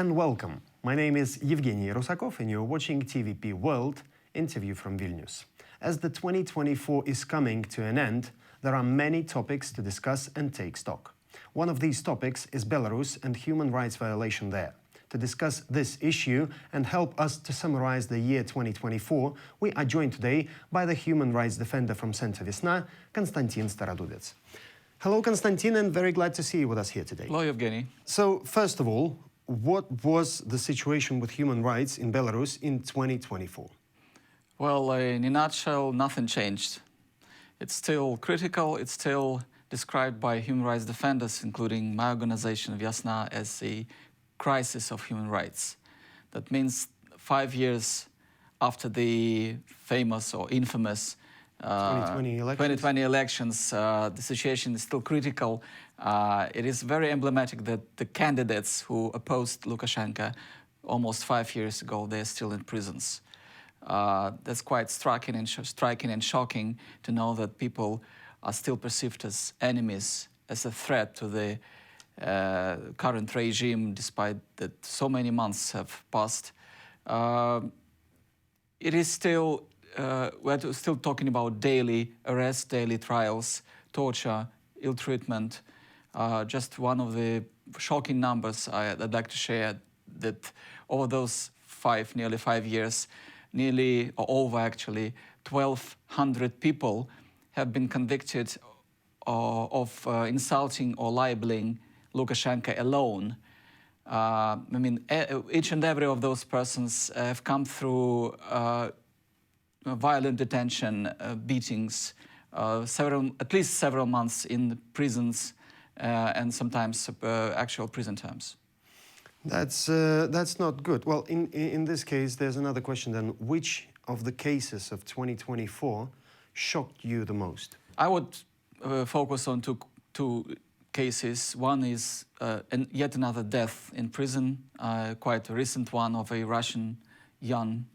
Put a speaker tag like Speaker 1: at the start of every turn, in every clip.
Speaker 1: and welcome. My name is Evgeny Rusakov and you're watching TVP World, interview from Vilnius. As the 2024 is coming to an end, there are many topics to discuss and take stock. One of these topics is Belarus and human rights violation there. To discuss this issue and help us to summarize the year 2024, we are joined today by the human rights defender from Center Viastna, Kanstantsin Staradubets. Hello, Konstantin, and very glad to see you with us here today.
Speaker 2: Hello, Evgeny.
Speaker 1: So, first of all, what was the situation with human rights in Belarus in 2024?
Speaker 2: Well, in a nutshell, nothing changed. It's still critical. It's still described by human rights defenders, including my organization, Viastna, as a crisis of human rights. That means 5 years after the famous or infamous 2020 elections, the situation is still critical. It is very emblematic that the candidates who opposed Lukashenko almost 5 years ago, they're still in prisons. That's quite striking and shocking to know that people are still perceived as enemies, as a threat to the current regime, despite that so many months have passed. It is still we're still talking about daily arrests, daily trials, torture, ill treatment. Just one of the shocking numbers I'd like to share, that over those nearly 5 years, actually, 1,200 people have been convicted of insulting or libeling Lukashenko alone. I mean, each and every of those persons have come through violent detention, beatings, at least several months in prisons, and sometimes actual prison terms.
Speaker 1: That's not good. Well, in this case, there's another question then. Which of the cases of 2024 shocked you the most?
Speaker 2: I would focus on two cases. One is yet another death in prison, quite a recent one, of a Russian young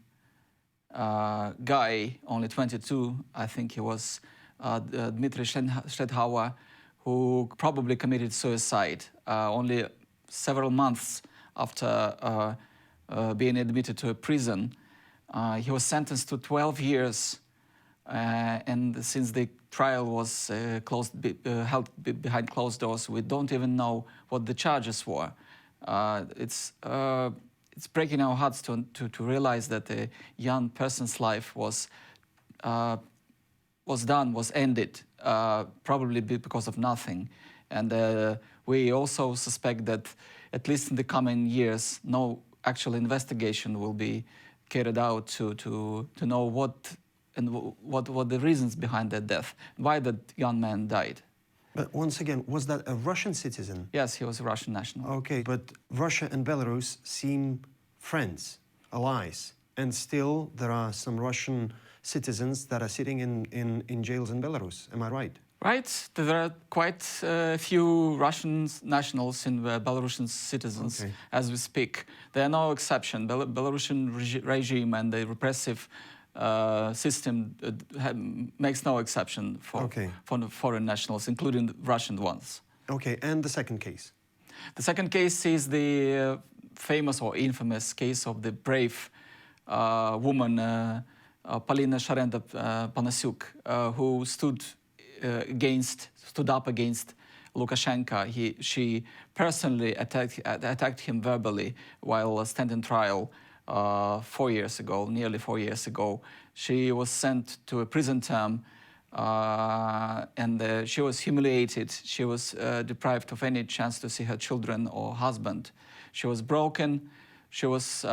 Speaker 2: guy, only 22, I think he was, Dmitry Shledhauer, who probably committed suicide only several months after being admitted to a prison. He was sentenced to 12 years, and since the trial was held behind closed doors, we don't even know what the charges were. It's breaking our hearts to realize that a young person's life was ended, probably because of nothing. And we also suspect that, at least in the coming years, no actual investigation will be carried out to know what the reasons behind that death, why that young man died.
Speaker 1: But once again, was that a Russian citizen?
Speaker 2: Yes, he was a Russian national.
Speaker 1: Okay, but Russia and Belarus seem friends, allies, and still there are some Russian citizens that are sitting in jails in Belarus. Am I right?
Speaker 2: Right. There are quite a few Russian nationals in Belarusian citizens as we speak. They are no exception. Belarusian regime and the repressive system makes no exception for foreign nationals, including the Russian ones.
Speaker 1: Okay, and the second case?
Speaker 2: The second case is the famous or infamous case of the brave woman, Polina Sharenda-Panasiuk, who stood up against Lukashenko. She personally attacked him verbally while standing trial 4 years ago, nearly 4 years ago. She was sent to a prison term, and she was humiliated. She was deprived of any chance to see her children or husband. She was broken. She was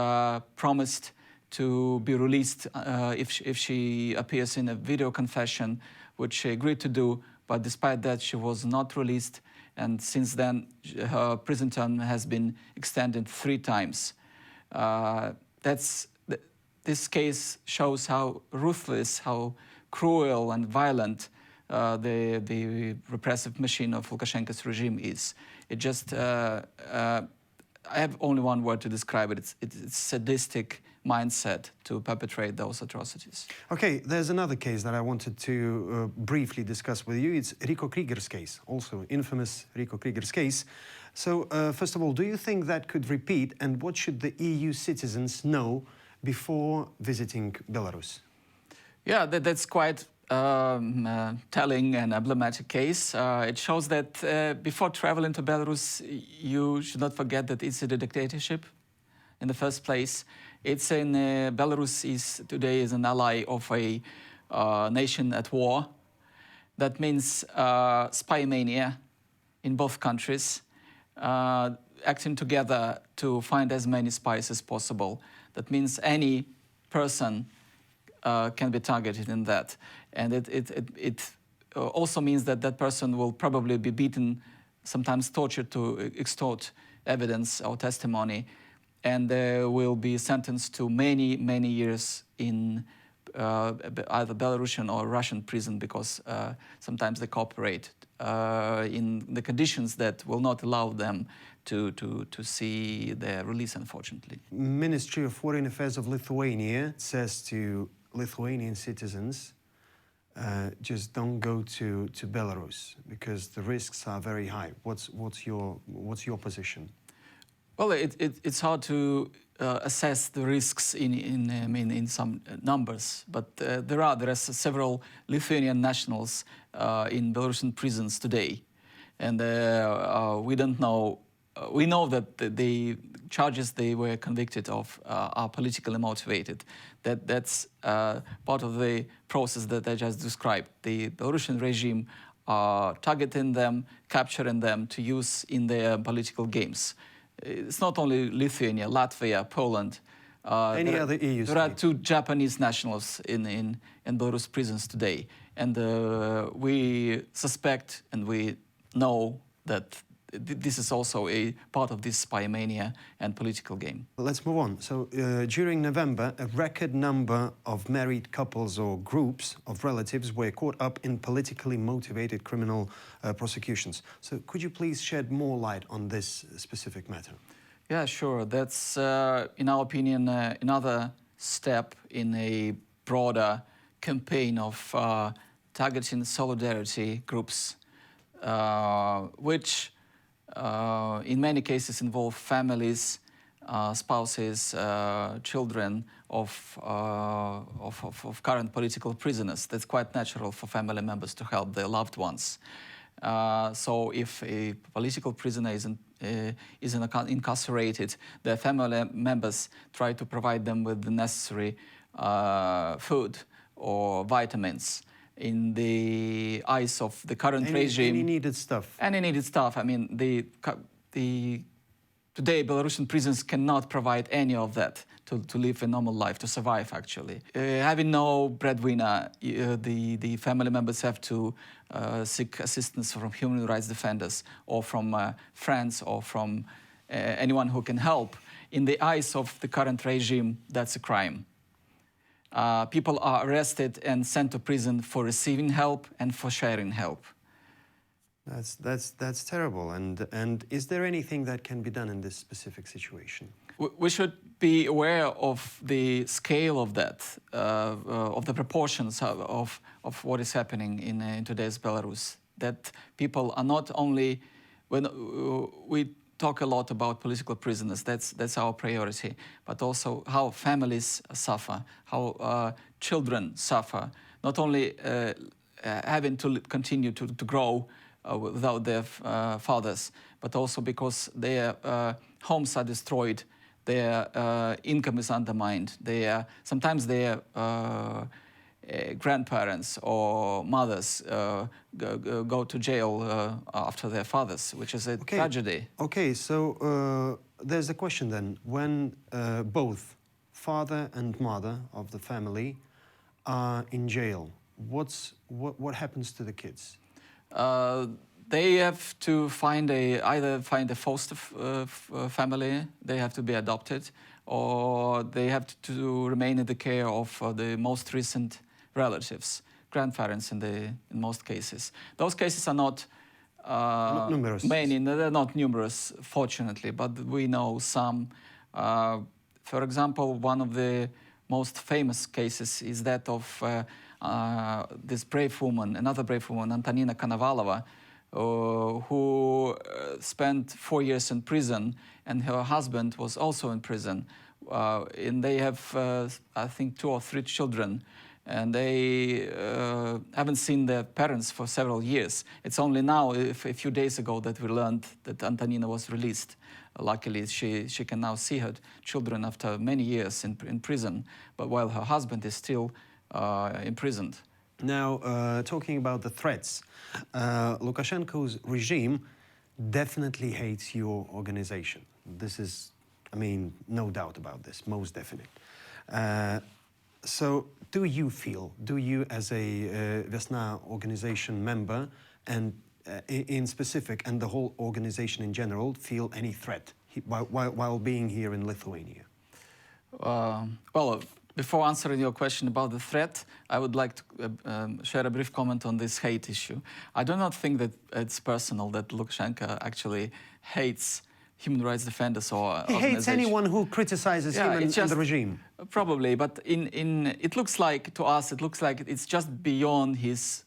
Speaker 2: promised to be released if she appears in a video confession, which she agreed to do, but despite that, she was not released, and since then, her prison term has been extended 3 times. This case shows how ruthless, how cruel and violent the repressive machine of Lukashenko's regime is. It just, I have only one word to describe it. It's sadistic, mindset to perpetrate those atrocities.
Speaker 1: Okay, there's another case that I wanted to briefly discuss with you. It's Rico Krieger's case, also infamous Rico Krieger's case. So, first of all, do you think that could repeat, and what should the EU citizens know before visiting Belarus?
Speaker 2: Yeah, that's quite telling and emblematic case. It shows that before traveling to Belarus, you should not forget that it's a dictatorship in the first place. It's in Belarus today is an ally of a nation at war. That means spy mania in both countries, acting together to find as many spies as possible. That means any person can be targeted in that. And it also means that that person will probably be beaten, sometimes tortured to extort evidence or testimony, and will be sentenced to many, many years in either Belarusian or Russian prison, because sometimes they cooperate in the conditions that will not allow them to see their release, unfortunately.
Speaker 1: Ministry of Foreign Affairs of Lithuania says to Lithuanian citizens, just don't go to Belarus because the risks are very high. What's your position?
Speaker 2: Well, it's hard to assess the risks in some numbers, but there are several Lithuanian nationals in Belarusian prisons today, and we don't know. We know that the charges they were convicted of are politically motivated. That's part of the process that I just described. The Belarusian regime are targeting them, capturing them to use in their political games. It's not only Lithuania, Latvia, Poland.
Speaker 1: Any other EU
Speaker 2: There are
Speaker 1: state?
Speaker 2: 2 Japanese nationals in Belarus prisons today, and we suspect and we know that this is also a part of this spy mania and political game.
Speaker 1: Let's move on. So, during November, a record number of married couples or groups of relatives were caught up in politically motivated criminal prosecutions. So, could you please shed more light on this specific matter?
Speaker 2: Yeah, sure. That's, in our opinion, another step in a broader campaign of targeting solidarity groups, which in many cases involve families, spouses, children of current political prisoners. That's quite natural for family members to help their loved ones. So if a political prisoner is incarcerated, their family members try to provide them with the necessary food or vitamins. In the eyes of the current regime,
Speaker 1: any needed stuff.
Speaker 2: Any needed stuff. I mean, today Belarusian prisons cannot provide any of that to live a normal life, to survive. Actually, having no breadwinner, the family members have to seek assistance from human rights defenders or from friends or from anyone who can help. In the eyes of the current regime, that's a crime. People are arrested and sent to prison for receiving help and for sharing help.
Speaker 1: That's terrible. And is there anything that can be done in this specific situation?
Speaker 2: We should be aware of the scale of that, of the proportions of what is happening in today's Belarus. That people are not only, when we talk a lot about political prisoners, that's our priority, but also how families suffer, how children suffer, not only having to continue to grow without their fathers, but also because their homes are destroyed, their income is undermined, sometimes their grandparents or mothers go to jail after their fathers, which is a tragedy.
Speaker 1: Okay, so there's a question then. When both father and mother of the family are in jail, what happens to the kids?
Speaker 2: They have to either find a foster family, they have to be adopted, or they have to remain in the care of the most recent relatives, grandparents in most cases. Those cases are not
Speaker 1: numerous.
Speaker 2: They're not numerous, fortunately, but we know some For example, one of the most famous cases is that of this brave woman, another brave woman, Antonina Konovalova, who spent 4 years in prison, and her husband was also in prison. And they have, I think, 2 or 3 children, and they haven't seen their parents for several years. It's only now, a few days ago, that we learned that Antonina was released. Luckily, she can now see her children after many years in prison, but while her husband is still imprisoned.
Speaker 1: Now, talking about the threats, Lukashenko's regime definitely hates your organization. This is, I mean, no doubt about this, most definite. So, do you as a Viastna organization member, and in specific, and the whole organization in general, feel any threat while being here in Lithuania?
Speaker 2: Well, before answering your question about the threat, I would like to share a brief comment on this hate issue. I do not think that it's personal, that Lukashenko actually hates human rights defenders or
Speaker 1: he hates anyone who criticizes him and the regime.
Speaker 2: Probably, but it looks like, to us, it looks like it's just beyond his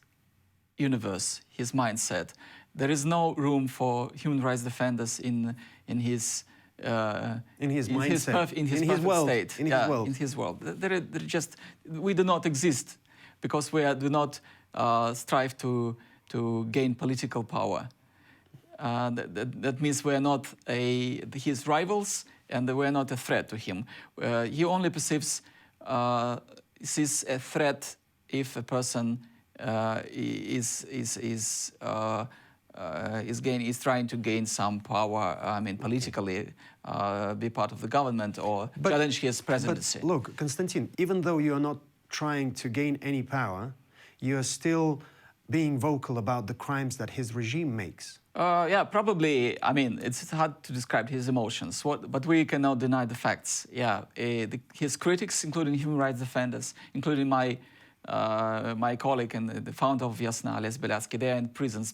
Speaker 2: universe, his mindset. There is no room for human rights defenders in his mindset, in his world, state, in his world. They're just, we do not exist because we do not strive to gain political power. That means we are not his rivals, and we are not a threat to him. He only sees a threat if a person is trying to gain some power. I mean, politically, be part of the government or challenge his presidency.
Speaker 1: But look, Konstantin, even though you are not trying to gain any power, you are still being vocal about the crimes that his regime makes.
Speaker 2: Yeah, probably. I mean, it's hard to describe his emotions, but we cannot deny the facts. Yeah, his critics, including human rights defenders, including my colleague and the founder of Viastna, Belarus, they are in prisons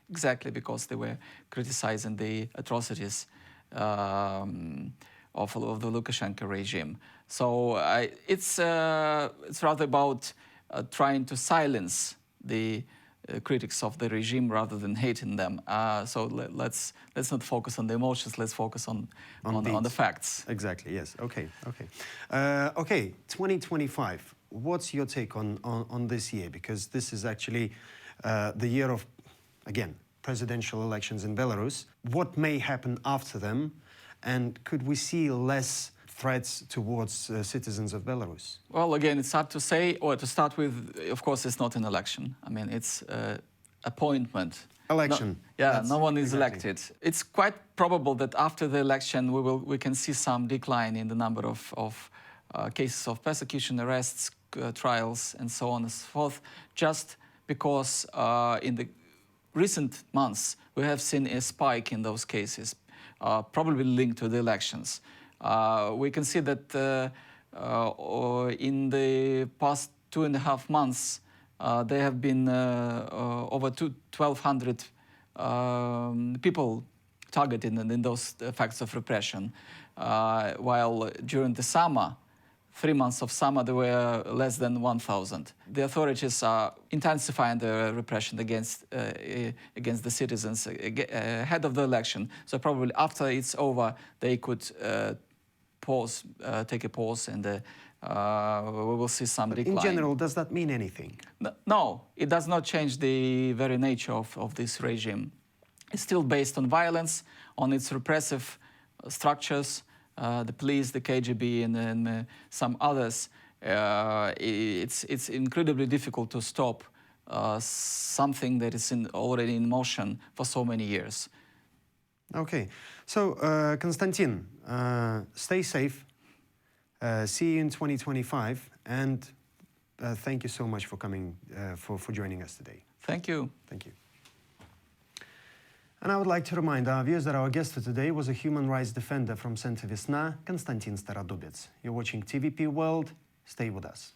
Speaker 2: exactly because they were criticizing the atrocities of the Lukashenko regime. So it's rather about trying to silence the critics of the regime rather than hating them. So let's not focus on the emotions. Let's focus on the facts.
Speaker 1: Exactly. Yes. Okay. Okay. Okay. 2025. What's your take on this year? Because this is actually the year of, again, presidential elections in Belarus. What may happen after them, and could we see less threats towards citizens of Belarus?
Speaker 2: Well, again, it's hard to say. Or to start with, of course, it's not an election. I mean, it's appointment.
Speaker 1: Election.
Speaker 2: No one is elected. It's quite probable that after the election we can see some decline in the number of cases of persecution, arrests, trials, and so on and so forth, just because in the recent months we have seen a spike in those cases, probably linked to the elections. We can see that in the past 2.5 months, there have been over 1,200 people targeted in those facts of repression, while during the summer, 3 months of summer, there were less than 1,000. The authorities are intensifying the repression against the citizens ahead of the election. So probably after it's over, they could take a pause, and we will see some decline.
Speaker 1: In general, does that mean anything?
Speaker 2: No, it does not change the very nature of this regime. It's still based on violence, on its repressive structures, the police, the KGB, and some others. It's incredibly difficult to stop something that is already in motion for so many years.
Speaker 1: Okay, so Konstantin, stay safe. See you in 2025, and thank you so much for coming, for joining us today.
Speaker 2: Thank you.
Speaker 1: Thank you. And I would like to remind our viewers that our guest for today was a human rights defender from Center Viastna, Kanstantsin Staradubets. You're watching TVP World. Stay with us.